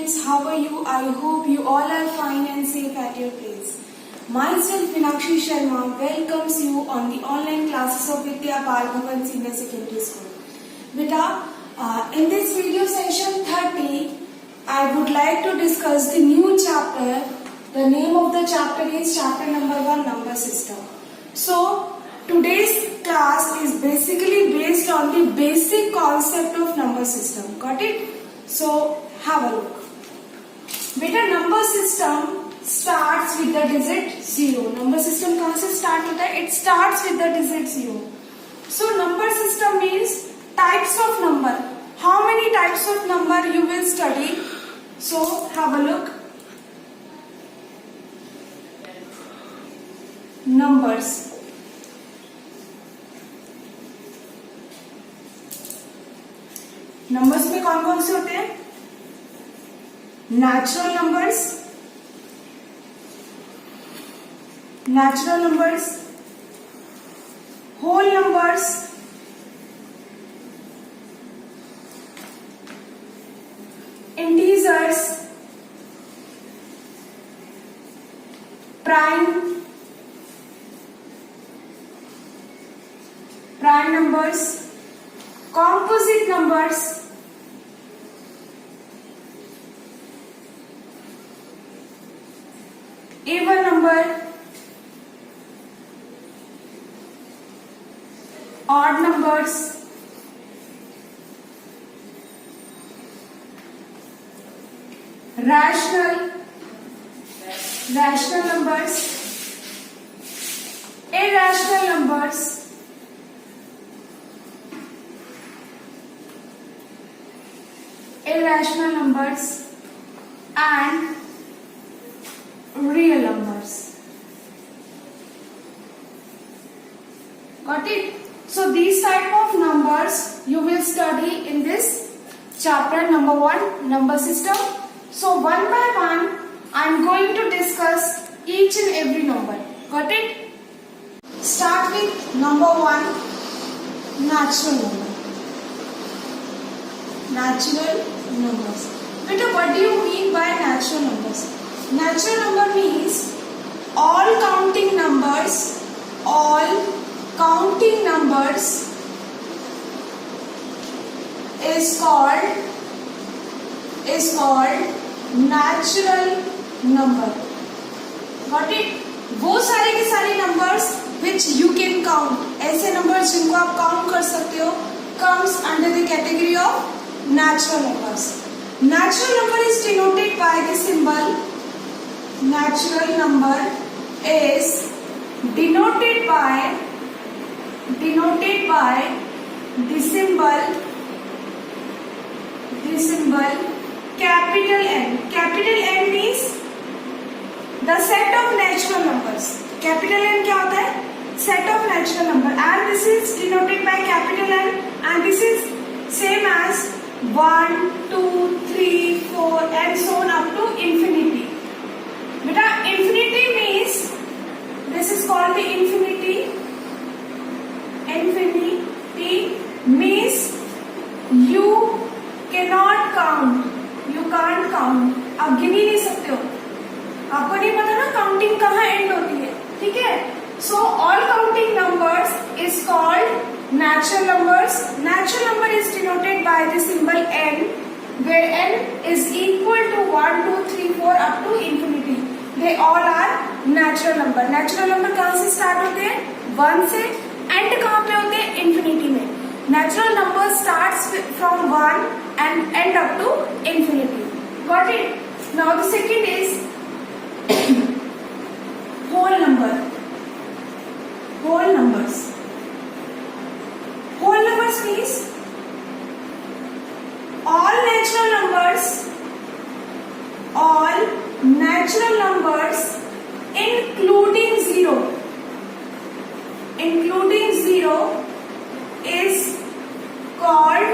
students, how are you? I hope you all are fine and safe at your place. Myself Meenakshi Sharma welcomes you on the online classes of Vidya Pal Bhavan Senior Secondary School. Beta, in this video session 30, I would like to discuss the new chapter. The name of the chapter is chapter number 1, number system. So today's class is basically based on the basic concept of number system. Got it? So have a look. Beta, number system starts with the digit 0. Number system कहाँ से start होता है? It starts with the digit 0. So number system means types of number. How many types of number you will study? So have a look. Numbers. Numbers में कौन कौन से होते हैं? Natural numbers, whole numbers, integers, prime numbers, composite numbers, even number, odd numbers, rational numbers, irrational numbers, and real numbers. Got it? So these type of numbers you will study in this chapter number 1, number system. So one by one I am going to discuss each and every number. Got it? Start with number 1, natural number. Natural numbers. Beta, what do you mean by natural numbers? Natural number means all counting numbers is called natural number. Got it? वो सारे के सारे numbers which you can count, ऐसे numbers जिनको आप count कर सकते हो, comes under the category of natural numbers. Natural number is denoted by the symbol. Natural number is denoted by the symbol capital N. Capital N means the set of natural numbers. Capital N क्या होता है? Set of natural number, and this is denoted by capital N, and this is same as 1, 2, 3, 4 and so on up to infinity. Beta, infinity means, this is called the infinity. Infinity means you cannot count. You can't count. आप गिन ही नहीं सकते हो. आपको नहीं पता ना counting कहाँ एंड होती है. ठीक है? So all counting numbers is called natural numbers. Natural number is denoted by the symbol n, where n is equal to 1, 2, 3, 4 up to infinity. They all are natural number. Natural number कहाँ से start होते हैं? 1 से. End कहाँ पे होते हैं? Infinity में. Natural number starts from 1 and end up to infinity. Got it? Now the second is whole number. Whole numbers. Whole numbers means all natural numbers including zero is called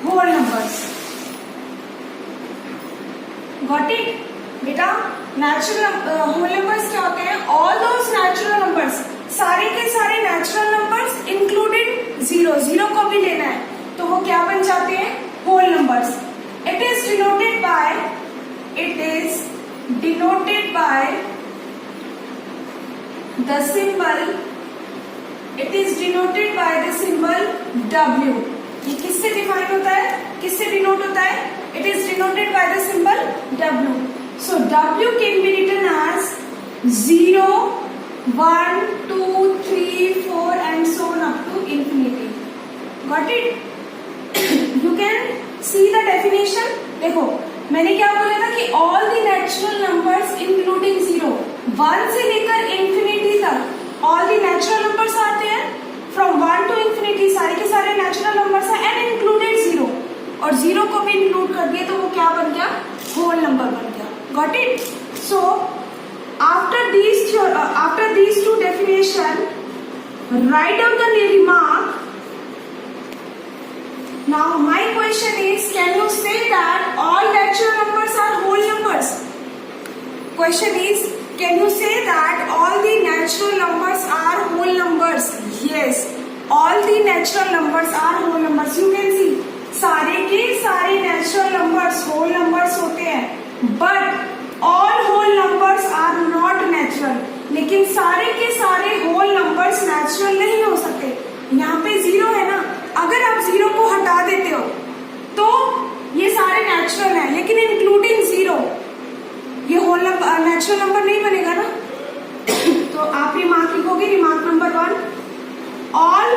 whole numbers. Got it? बेटा, natural whole numbers क्या होते हैं? All those natural numbers, सारे के सारे natural numbers included zero को भी लेना है तो वो क्या बन जाते हैं? Whole numbers. It is denoted by the symbol, it is denoted by the symbol W. ये किससे डिफाइन होता है, किससे डिनोट होता है? It is denoted by the symbol W. So W can be written as 0, 1, 2, 3, 4 and so on up to infinity. Got it? You can see the definition. देखो मैंने क्या बोला था कि all the natural numbers including 0, 1 से लेकर infinity तक all the natural numbers आते हैं. From 1 to infinity सारे के सारे natural numbers हैं and included 0. और 0 को भी include कर दिए तो वो क्या बन गया? Whole number बन गया. Got it? So after these two definition, write down the remark. Now my question is, can you say that all natural numbers are whole numbers? Question is, can you say that all the natural numbers are whole numbers? Yes, all the natural numbers are whole numbers. You can see, सारे के सारे natural numbers whole numbers होते हैं, but all whole numbers are not natural. लेकिन सारे के सारे whole numbers natural नहीं हो सकते. यहाँ पे 0 है ना, अगर आप 0 को हटा देते हो तो ये सारे नेचुरल हैं, लेकिन इंक्लूडिंग 0 ये होल नेचुरल नंबर नहीं बनेगा ना. तो आप रिमार्क लिखोगे, remark number 1, all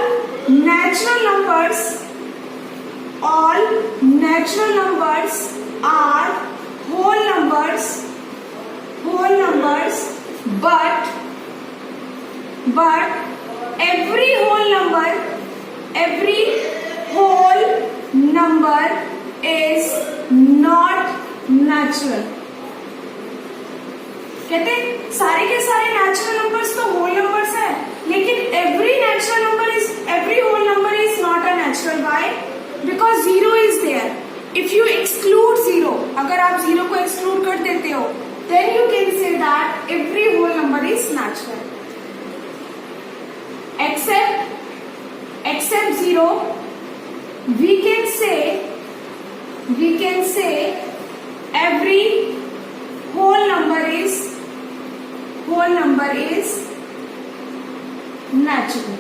natural numbers are whole numbers, but every whole number is not natural. कहते हैं सारे के सारे नेचुरल नंबर्स तो होल नंबर्स है, लेकिन every whole number is not a natural. Why? Because 0 is there. If you exclude 0, अगर आप 0 को exclude कर देते हो, then you can say that every whole number is natural. Except 0, we can say every whole number is natural.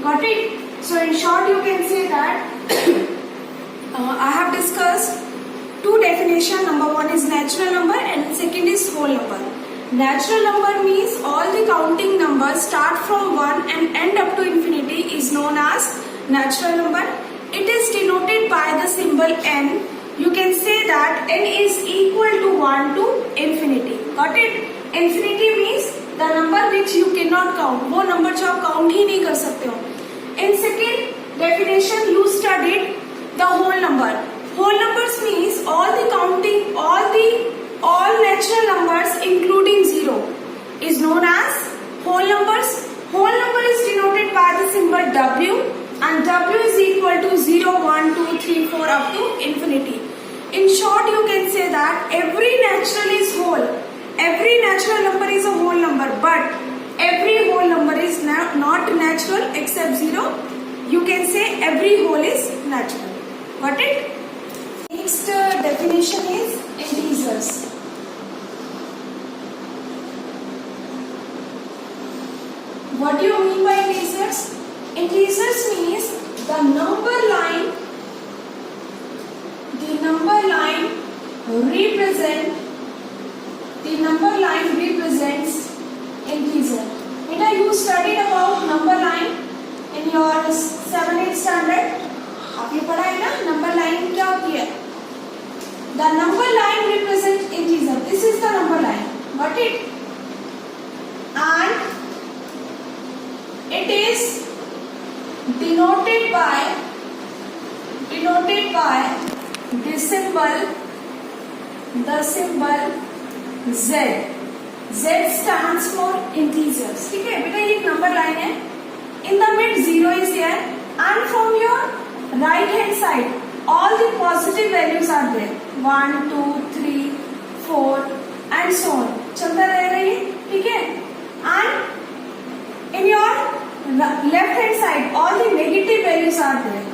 Got it? So in short, you can say that I have discussed two definitions. Number 1 is natural number and second is whole number. Natural number means all the counting numbers start from 1 and end up to infinity is known as natural number. It is denoted by the symbol n. You can say that n is equal to 1 to infinity. Got it? Infinity means the number which you cannot count. वो number जो आप count ही नहीं कर सकते हो. In second definition, you studied the whole number. Whole numbers means all natural numbers including 0 is known as whole numbers. Whole number is denoted by the symbol W and W is equal to 0, 1, 2, 3, 4 up to infinity. In short, you can say that every natural is whole. Every natural number is a whole number, but every whole number is not natural except 0. You can say every whole is natural. Got it? Next definition is integers. What do you mean by integers? Integers means the number line represents integer. Beta, you studied about number line in your 7th standard. आपने पढ़ा है ना number line क्या होती है? The number line represents integer. This is the number line. Got it? And it is denoted by the symbol Z. Z stands for integers. ठीक है बेटा, ये एक नंबर लाइन है. In the mid 0 is there, and from your right hand side all the positive values are there. 1, 2, 3, 4 and so on. चलता रहेगा ये. ठीक है. And in your left hand side all the negative values are there.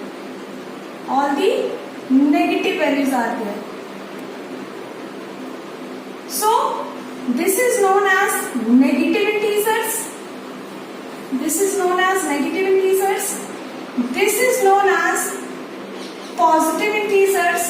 So this is known as negative integers. This is known as negative integers. This is known as positive integers.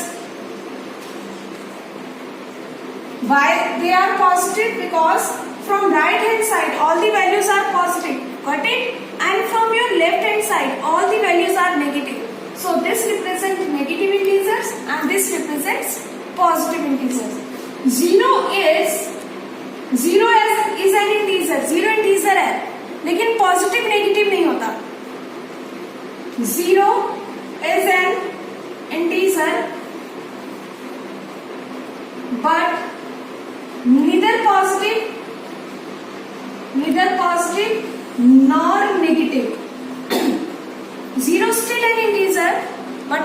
Why they are positive? Because from right hand side all the values are positive. Got it? And from your left hand side all the values are negative. So this represents negative integers and this represents positive integers. Zero is an integer. Zero integer है लेकिन positive negative नहीं होता. Zero is an integer but neither positive nor negative. Zero still an integer but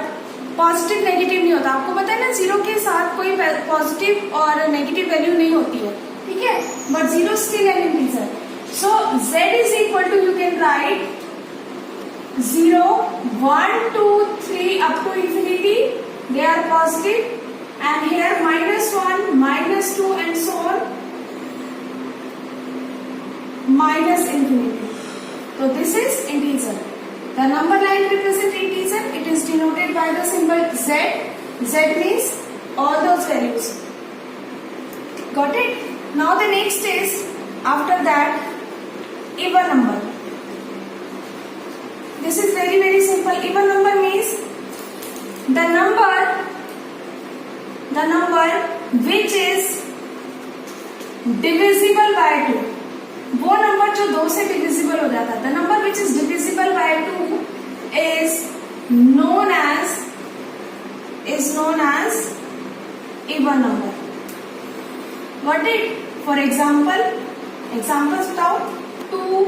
positive negative नहीं होता. आपको पता है ना जीरो के साथ कोई पॉजिटिव और नेगेटिव वैल्यू नहीं होती है. ठीक है, but zero still an integer. So z is equal to, you can write 0, 1, 2, 3 up to infinity. They are positive, and here -1, -2 and so on, minus infinity. So this is integer. The number line represents integer. It is denoted by the symbol z. Z means all those values. Got it? Now the next is, after that, even number. This is very very simple. Even number means the number which is divisible by 2. वो number जो 2 से divisible हो जाता है. The number which is divisible by 2 is known as even number. Got it? For example, examples बताओ. 2,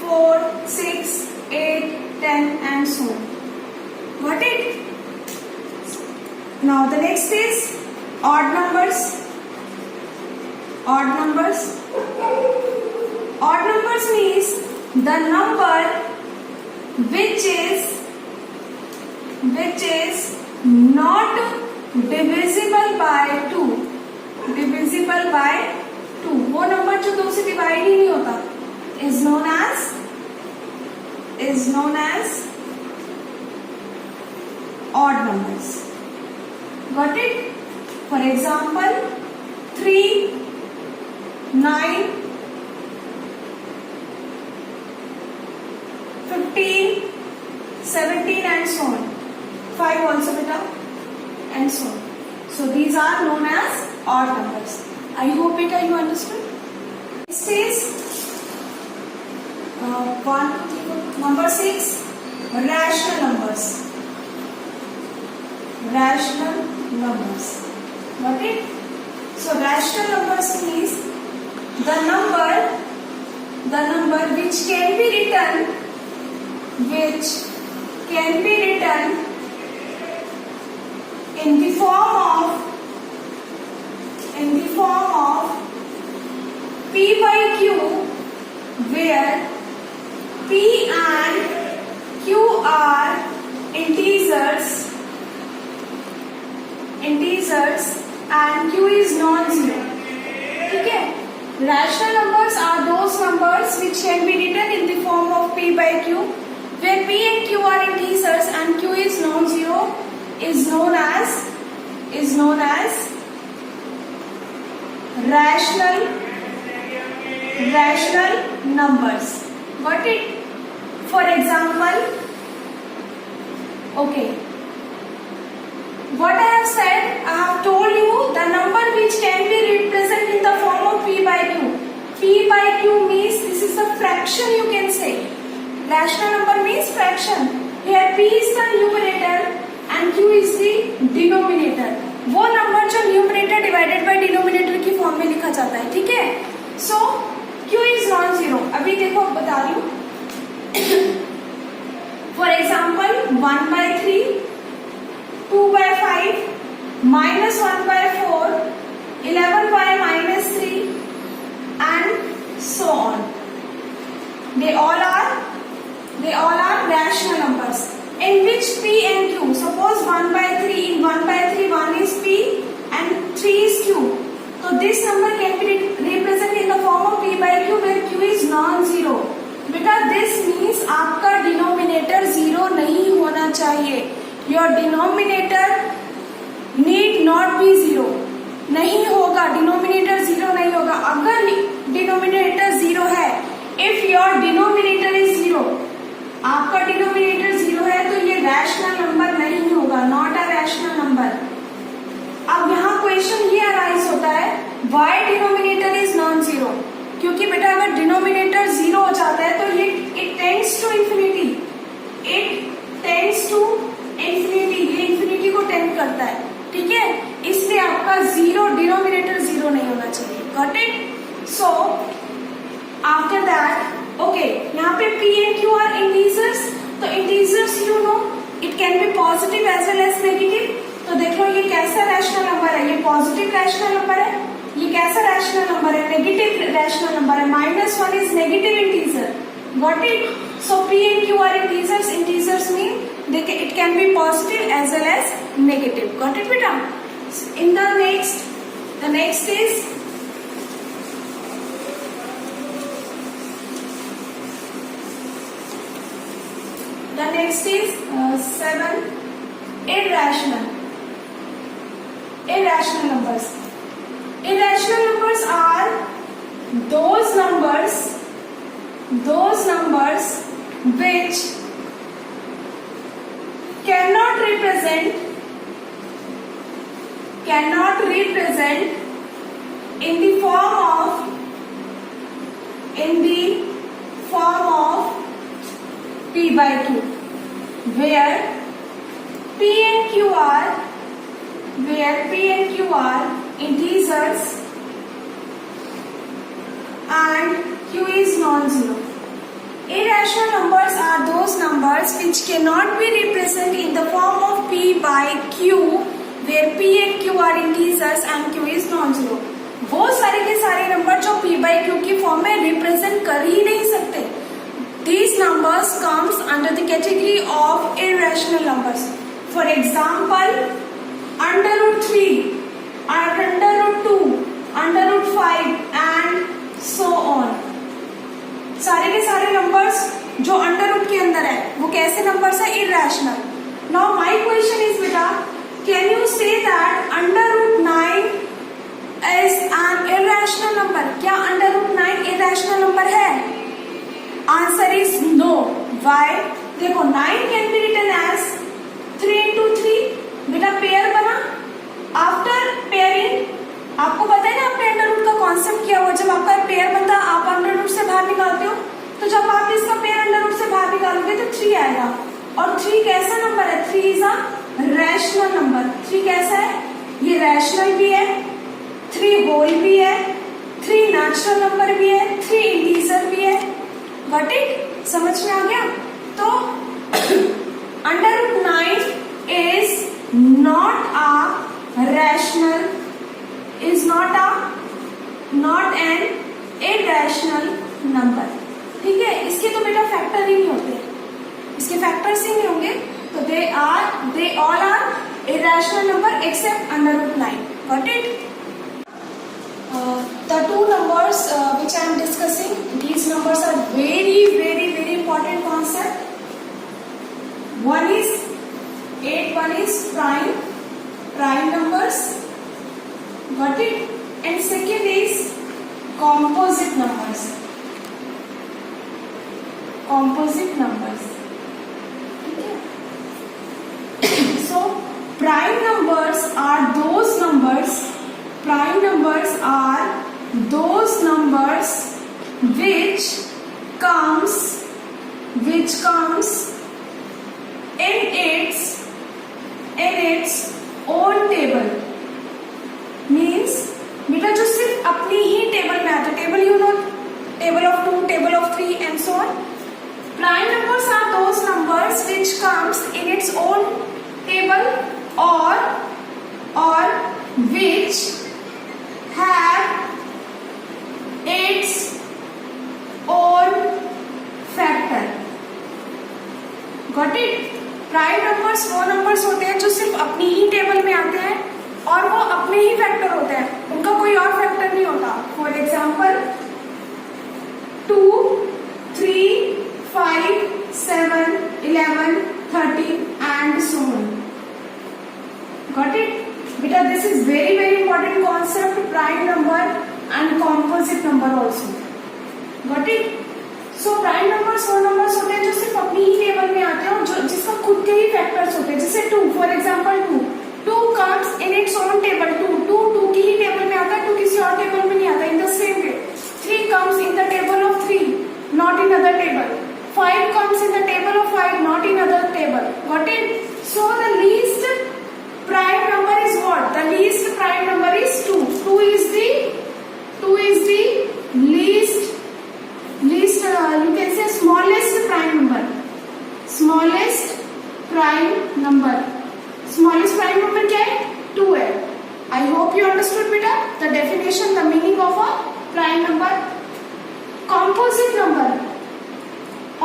4, 6, 8, 10 and so on. Got it? Now the next is odd numbers. Odd numbers. Odd numbers means the number which is not divisible by 2. Divisible by 2. वो number जो 2 से divide ही नहीं होता is known as odd numbers. Got it? For example, 3, 9, 15, 17 and so on. 5 also beta and so on. So these are known as odd numbers. I hope beta you understood. Next is 1, 2, 3, 4. Number 6, rational numbers. Rational numbers. Got it? So rational numbers means the number which can be written in the form of p by q, where p and q are integers and q is non-zero. ठीक है? Rational numbers are those numbers which can be written in the form of p by q, where p and q are integers and q is non-zero, is known as rational numbers. Got it? For example, okay, what I have said, I have told you the number which can be represented in the form of p by q. P by q means this is a fraction, you can say. Rational number means fraction. Here p is the numerator and q is the denominator. वो number जो numerator divided by denominator की form में लिखा जाता है. ठीक है? सो q is non zero. अभी देखो बता रही हूँ. For example 1 by 3, 2 by 5, -1 by 4, 11 by -3 and so on. They all are rational numbers in which p and q. Suppose 1 by 3, in 1 by 3 1 is p and 3 is q. So this number can your denominator need not be zero, नहीं होगा, denominator zero नहीं होगा। अगर denominator zero है, if your denominator is zero, आपका denominator zero है तो ये रैशनल नंबर नहीं होगा, नॉट अ रैशनल नंबर। अब यहाँ क्वेश्चन ये अराइज होता है, why denominator is non zero? क्योंकि बेटा अगर डिनोमिनेटर जीरो हो जाता है तो ये it tends to infinity, it tends to infinity, ये इंफिनिटी को टेंड करता है, ठीक है। इसलिए आपका जीरो, डिनोमिनेटर जीरो नहीं होना चाहिए। Got it? So after that, okay, यहाँ पे P and Q are integers, तो integers you know it can be positive as well as negative. तो देख लो ये कैसा रैशनल नंबर है, ये पॉजिटिव रैशनल नंबर है, ये कैसा रैशनल नंबर है, नेगेटिव रैशनल नंबर है। -1 is negative integer. Got it? So P and Q are integers, integers mean it can be positive as well as negative. Got it beta? In the next is seven, irrational numbers. Irrational numbers are those numbers which cannot represent in the form of p by q, where p and q are integers and q is non-zero. Irrational numbers are those numbers which cannot be represented in the form of p by q, where p and q are integers and q is non-zero. वो सारे के सारे number जो p by q की form में represent कर ही नहीं सकते, these numbers comes under the category of irrational numbers. For example, √3, √2, √5 and so on. सारे के सारे नंबर्स जो अंडर रूट के अंदर है वो कैसे नंबर्स है? Irrational. Now my question is बेटा, can you say that √9 is an irrational number? क्या √9 इरैशनल नंबर है? Answer is no. व्हाई? देखो 9 can be written as 3 into 3. बेटा पेयर बना, आफ्टर पेयरिंग आपको पता है ना, आपने अंडर रूट का कॉन्सेप्ट किया हुआ, जब आपका पेयर बनता है आप अंडर रूट से बाहर निकालते हो, तो जब आप इसका पेयर अंडर रूट से बाहर निकालोगे तो 3 आएगा. और 3 कैसा नंबर है? 3 इज अ रैशनल नंबर. 3 कैसा है? ये रैशनल भी है, 3 होल भी है, 3 नेचुरल नंबर भी है, 3 इंटीजर भी है. Got it? समझ में आ गया? तो √9 is not a rational, is not an irrational number. ठीक है, इसके तो बेटा फैक्टर ही नहीं होते, इसके फैक्टर्स ही नहीं होंगे, तो they all are irrational number except √9. Got it? The two numbers which I am discussing, these numbers are very very very important concept. One is 8, one is prime numbers. Got it? And second is composite numbers. Okay. So prime numbers are those numbers which comes in its own table. मीन्स बेटा जो सिर्फ अपनी ही table में आते, table you know, table of 2, table of 3 and so on. Prime numbers are those numbers which comes in its own table और which have its own factor. Got it? Prime numbers वो numbers होते हैं जो सिर्फ अपनी ही table में आते हैं और वो अपने ही फैक्टर होते हैं, उनका कोई और फैक्टर नहीं होता. For example 2, 3, 5, 7, 11, 13 and so on. Got it? Beta, this is very important concept, prime number and composite number also. Got it? So prime numbers वो नंबर्स होते हैं जो सिर्फ अपनी ही टेबल में आते हैं और जो जिसका खुद के ही फैक्टर्स होते हैं. जैसे 2, for example 2 comes in its own table. 2 की ही टेबल में आता है, 2 किसी और टेबल में नहीं आता. In the same way 3 comes in the table of 3, not in other table. 5 comes in the table of 5, not in other table. Got it? So the least prime number is what? The least prime number is 2. 2 is the least you can say smallest prime number. Smallest prime number. Smallest prime number क्या है? 2 है. I hope you understood beta the definition, the meaning of a prime number. Composite number.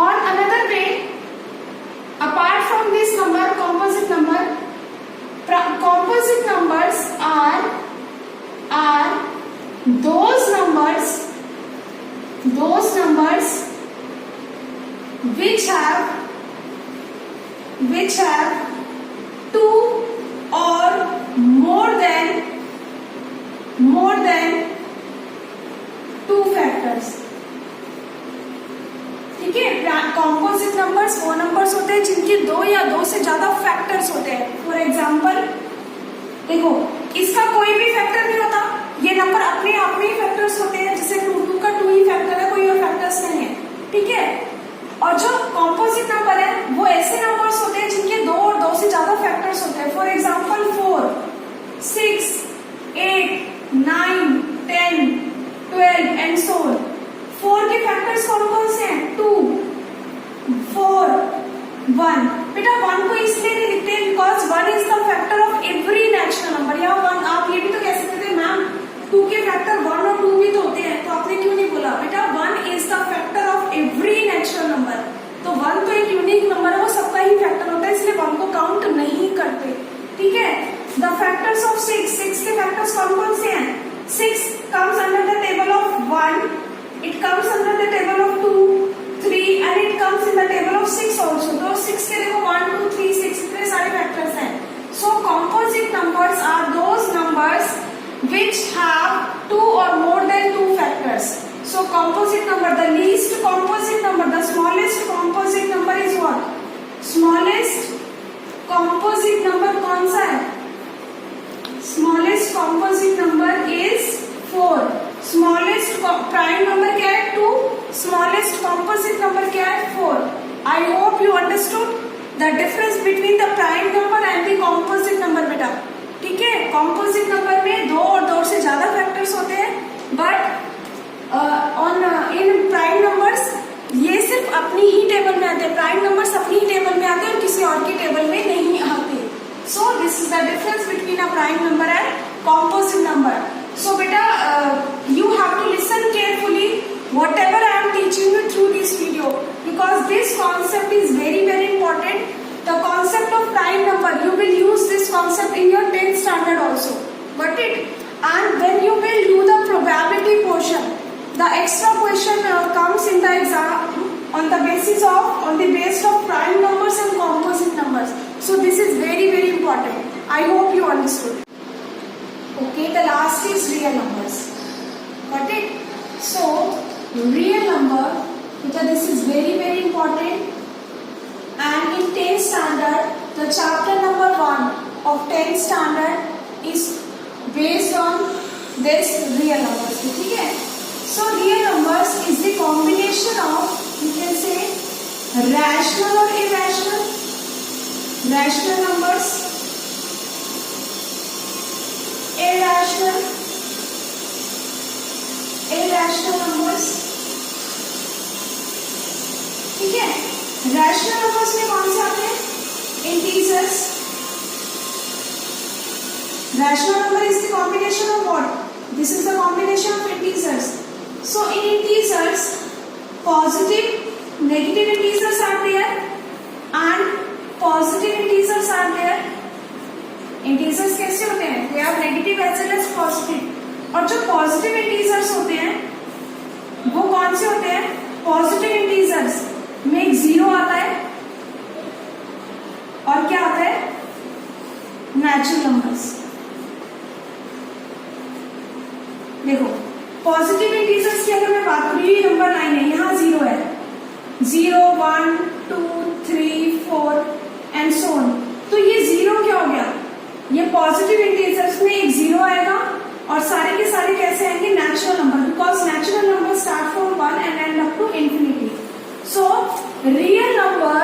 On another way, apart from this number, composite numbers are those numbers which have 2 or more than 2 factors. ठीक है. Composite numbers वो numbers होते हैं जिनके 2 या 2 से ज्यादा factors होते हैं. फॉर एग्जांपल देखो, इसका कोई भी फैक्टर नहीं होता. ये नंबर अपने आप में ही फैक्टर्स होते हैं. जैसे 2 का 2 ही फैक्टर है, कोई और फैक्टर्स नहीं है. ठीक है. और जो कॉम्पोजिट नंबर है वो ऐसे नंबर्स होते हैं जिनके 2 और 2 से ज्यादा फैक्टर्स होते हैं. For example 4, 6, 8, 9, 10, 12 and so on. 4 के फैक्टर्स कौन कौन से हैं? 2, 4, 1. बेटा 1 को इसलिए नहीं लिखते because 1 is the factor of every natural number. या 1 आप ये भी तो कह सकते थे मैम 2 के फैक्टर 1 और 2 भी तो होते हैं, तो आपने क्यों नहीं बोला? बेटा 1 is the factor of every natural number. तो 1 तो एक यूनिक नंबर है, वो सबका ही फैक्टर होता है, इसलिए 1 को काउंट नहीं करते. ठीक है. द फैक्टर्स ऑफ 6 के फैक्टर्स कौन कौन से हैं? 6 comes under the table of 1, it comes under the table of 2, 3 and it comes in the table of 6 also. तो 6 के देखो 1, 2, 3, 6 इतने सारे फैक्टर्स हैं. So composite numbers are those numbers which have 2 or more than 2 factors. So composite number, the least composite number, the smallest composite number is what? Smallest composite number कौन सा है? Smallest composite number is 4. Smallest prime number क्या है? 2. Smallest composite number क्या है? 4. आई hope you understood the difference between the prime number and the composite number बेटा. ठीक है. कॉम्पोजिट नंबर में 2 और 2 से ज्यादा फैक्टर्स होते हैं, but on in prime numbers ये सिर्फ अपनी ही टेबल में आते हैं. प्राइम नंबर्स अपनी ही टेबल में आते हैं और किसी और की टेबल में नहीं आते. So this is the difference between a prime number and composite number. So beta, you have to listen carefully whatever I am teaching you through this video, because this concept is very important. The concept of prime number, you will use this concept in your 10th standard also. Got it? And when you will do the probability portion, the extra question comes in the exam on the basis of prime numbers and composite numbers. So this is very important. I hope you understood. Okay, the last is real numbers. Got it? So real number, because this is very important, and in 10th standard the chapter number 1 of 10th standard is based on this real numbers. ठीक है. So real numbers is the combination of, you can say, rational or irrational. Rational numbers, irrational numbers. ठीक है. Rational numbers में कौन से आते हैं? Integers. Rational number is the combination of what? This is the combination of integers. So in integers positive negative integers are there and positive integers are there. Integers कैसे होते हैं? They are negative as well as positive. और जो positive integers होते हैं वो कौन से होते हैं? पॉजिटिव इंटीजर्स में एक 0 आता है और क्या आता है? Natural number. पॉजिटिव इंटीजर्स की अगर मैं बात करूँ, ये नंबर 9 है, यहाँ 0 है, 0 1 2 3 4 एंड सो ऑन। तो ये 0 क्या हो गया, ये पॉजिटिव इंटीजर्स में एक 0 आएगा और सारे के सारे कैसे आएंगे, natural number, because natural number start from 1 and end up to infinity. So real number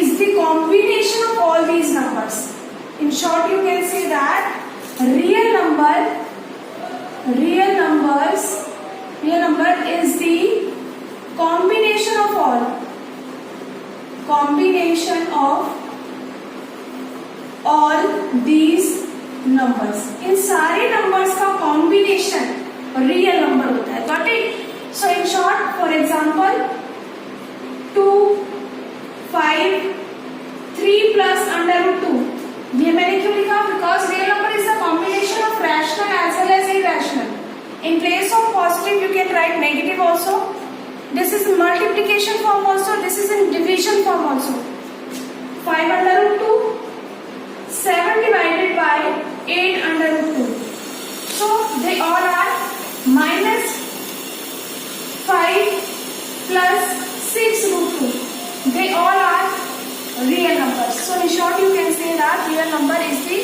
is the combination of all these numbers. In short you can say that real number is the combination of all these numbers। इन सारे numbers का combination real number होता है, got it. So in short, for example 2 5 3 plus √2, ये मैंने क्यों लिखा, because real number is the combination of rational as well as irrational. In place of positive, you can write negative also. This is in multiplication form also. This is in division form also. 5 √2, 7 divided by 8 √2. So they all are -5 plus 6 √2. They all are real numbers. So in short, you can say that real number is the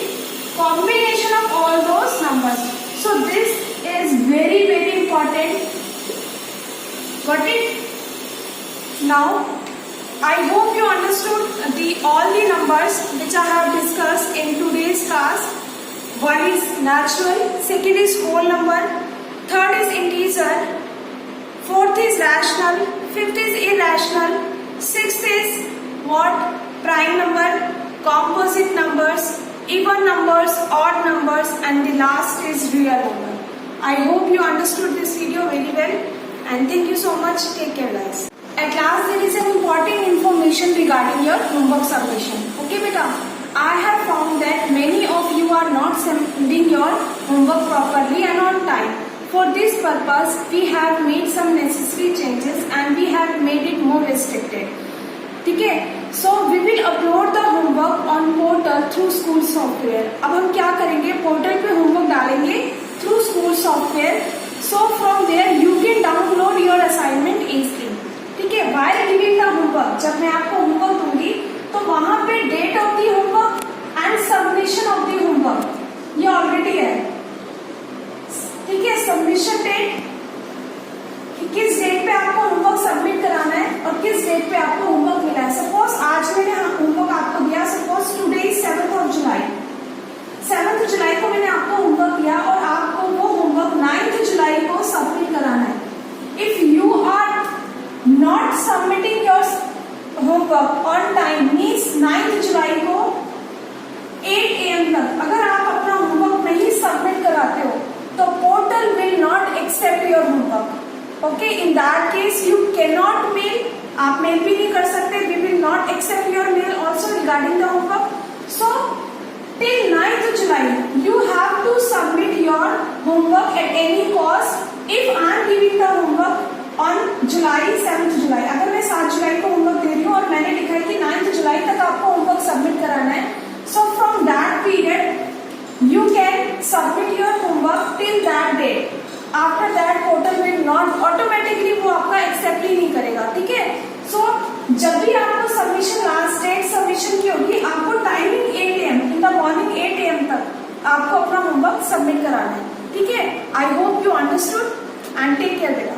combination of all those numbers. So this is very important. Got it? Now I hope you understood all the numbers which I have discussed in today's class. One is natural, second is whole number, third is integer, fourth is rational, fifth is irrational, sixth is what, prime number, composite numbers, even numbers, odd numbers, and the last is real number. I hope you understood this video very well, and thank you so much. Take care guys. At last there is an important information regarding your homework submission. Okay beta, I have found that many of you are not sending your homework properly and on time. For this purpose we have made some necessary changes and we have made it more restricted. ठीक है, so we will upload the homework on portal through school software. अब हम क्या करेंगे, portal पे homework डालेंगे through school software. So from there you can download your assignment easily. ठीक है, व्हाइल गिविंग द होमवर्क, जब मैं आपको होमवर्क दूंगी तो वहां पे date of the homework and submission of the homework ये ऑलरेडी है। ठीक है, सबमिशन डेट, किस डेट पे आपको होमवर्क सबमिट कराना है और किस डेट पे आपको होमवर्क मिला है। सपोज आज मैंने होमवर्क आपको दिया, suppose today is 7th July. 7th जुलाई को मैंने आपको होमवर्क दिया और आपको वो होमवर्क 9th जुलाई को सबमिट कराना है। If you are not submitting your homework on time, means 9th जुलाई को 8 AM तक अगर आप अपना होमवर्क नहीं सबमिट कराते हो तो portal will not accept your homework. Okay, in that case you can not mail, आप मेल भी नहीं कर सकते। We will not accept your mail also regarding the homework. So till 9th July you have to submit your homework at any cost. If I am giving the homework on July 7th July, अगर मैं 7 जुलाई को homework दे रही हूँ और मैंने लिखा है कि 9th जुलाई तक आपको होमवर्क सबमिट कराना है, so from that period you can submit your homework till that date. After that portal will not automatically वो आपका एक्सेप्ट ही नहीं करेगा। ठीक है, सो जब भी आपको सबमिशन, लास्ट डेट सबमिशन की होगी, आपको timing 8 AM in the morning 8 AM तक आपको अपना होमवर्क सबमिट कराना है। ठीक है, I hope you understood and take care बेटा।